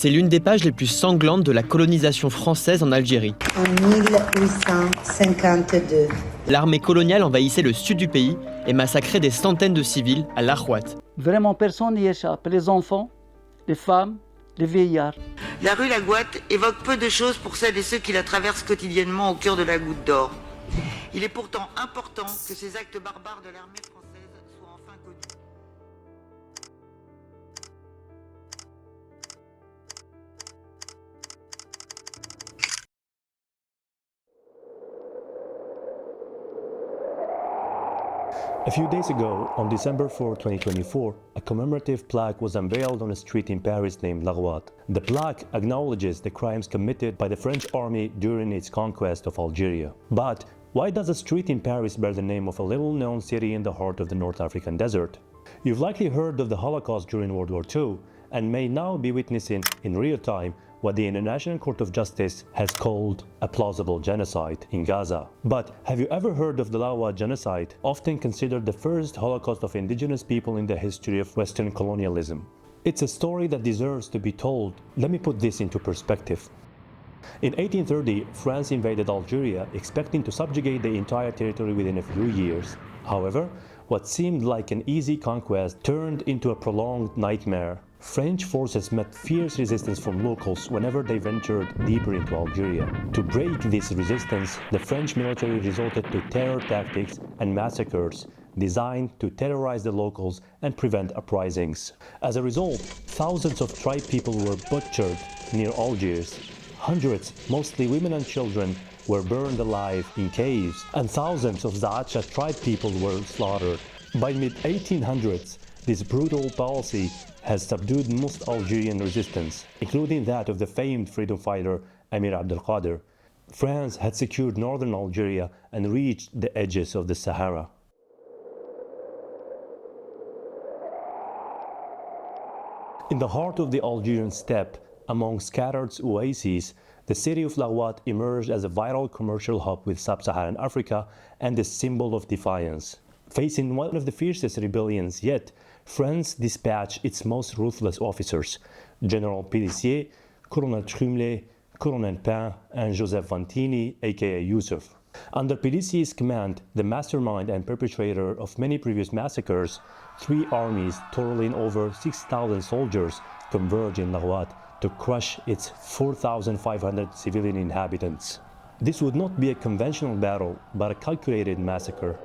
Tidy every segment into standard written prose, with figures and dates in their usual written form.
C'est l'une des pages les plus sanglantes de la colonisation française en Algérie. En 1852. L'armée coloniale envahissait le sud du pays et massacrait des centaines de civils à Laghouat. Vraiment, personne n'y échappe. Les enfants, les femmes, les vieillards. La rue Laghouat évoque peu de choses pour celles et ceux qui la traversent quotidiennement au cœur de la Goutte d'Or. Il est pourtant important que ces actes barbares de l'armée française soient enfin connus. A few days ago, on December 4, 2024, a commemorative plaque was unveiled on a street in Paris named Laghouat. The plaque acknowledges the crimes committed by the French army during its conquest of Algeria. But why does a street in Paris bear the name of a little-known city in the heart of the North African desert? You've likely heard of the Holocaust during World War II and may now be witnessing in real time what the International Court of Justice has called a plausible genocide in Gaza. But have you ever heard of the Laghouat genocide, often considered the first Holocaust of indigenous people in the history of Western colonialism? It's a story that deserves to be told. Let me put this into perspective. In 1830, France invaded Algeria, expecting to subjugate the entire territory within a few years. However, what seemed like an easy conquest turned into a prolonged nightmare. French forces met fierce resistance from locals whenever they ventured deeper into Algeria. To break this resistance, the French military resorted to terror tactics and massacres designed to terrorize the locals and prevent uprisings. As a result, thousands of tribe people were butchered near Algiers. Hundreds, mostly women and children, were burned alive in caves, and thousands of Zaatcha tribe people were slaughtered. By mid-1800s, this brutal policy has subdued most Algerian resistance, including that of the famed freedom fighter Amir Abdel Qadir. France had secured northern Algeria and reached the edges of the Sahara. In the heart of the Algerian steppe, among scattered oases, the city of Laghouat emerged as a vital commercial hub with sub-Saharan Africa and a symbol of defiance. Facing one of the fiercest rebellions yet, France dispatched its most ruthless officers, General Pélissier, Colonel Trumley, Colonel Pin, and Joseph Vantini, aka Yusuf. Under Pélissier's command, the mastermind and perpetrator of many previous massacres, three armies totaling over 6,000 soldiers converged in Laghouat to crush its 4,500 civilian inhabitants. This would not be a conventional battle, but a calculated massacre.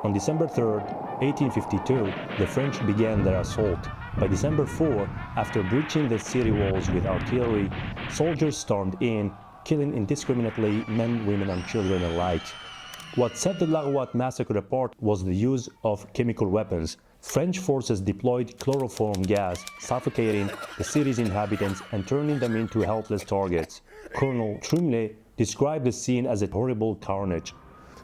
On December 3, 1852, the French began their assault. By December 4, after breaching the city walls with artillery, soldiers stormed in, killing indiscriminately men, women, and children alike. What set the Laghouat massacre apart was the use of chemical weapons. French forces deployed chloroform gas, suffocating the city's inhabitants and turning them into helpless targets. Colonel Trumley described the scene as a horrible carnage.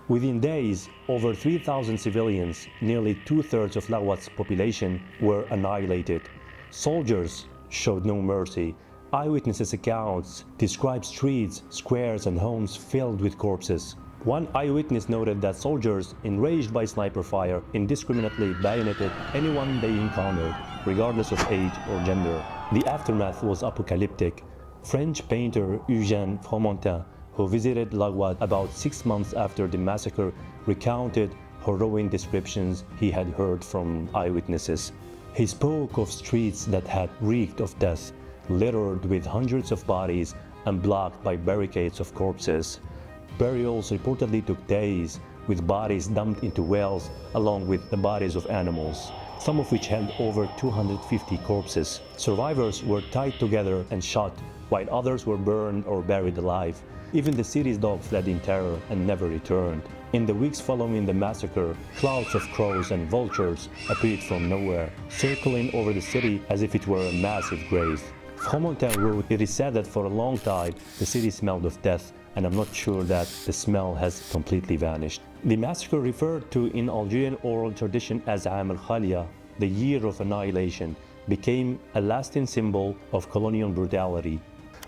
Within days, over 3,000 civilians, nearly two-thirds of Laghouat's population, were annihilated. Soldiers showed no mercy. Eyewitnesses' accounts describe streets, squares, and homes filled with corpses. One eyewitness noted that soldiers, enraged by sniper fire, indiscriminately bayoneted anyone they encountered, regardless of age or gender. The aftermath was apocalyptic. French painter Eugène Fromentin, who visited Laghouat about 6 months after the massacre, recounted harrowing descriptions he had heard from eyewitnesses. He spoke of streets that had reeked of death, littered with hundreds of bodies and blocked by barricades of corpses. Burials reportedly took days, with bodies dumped into wells along with the bodies of animals, some of which held over 250 corpses. Survivors were tied together and shot, while others were burned or buried alive. Even the city's dogs fled in terror and never returned. In the weeks following the massacre, clouds of crows and vultures appeared from nowhere, circling over the city as if it were a massive grave. Fromentin wrote, "It is said that for a long time the city smelled of death, and I'm not sure that the smell has completely vanished." The massacre, referred to in Algerian oral tradition as Am al-Khalia, the year of annihilation, became a lasting symbol of colonial brutality.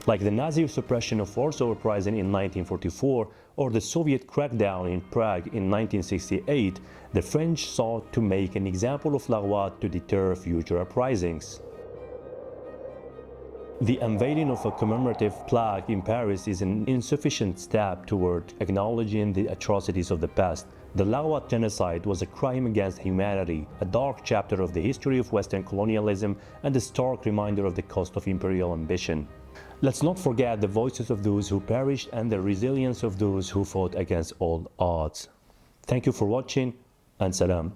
Like the Nazi suppression of Warsaw Uprising in 1944 or the Soviet crackdown in Prague in 1968, the French sought to make an example of Laghouat to deter future uprisings. The unveiling of a commemorative plaque in Paris is an insufficient step toward acknowledging the atrocities of the past. The Laghouat genocide was a crime against humanity, a dark chapter of the history of Western colonialism and a stark reminder of the cost of imperial ambition. Let's not forget the voices of those who perished and the resilience of those who fought against all odds. Thank you for watching, and salam.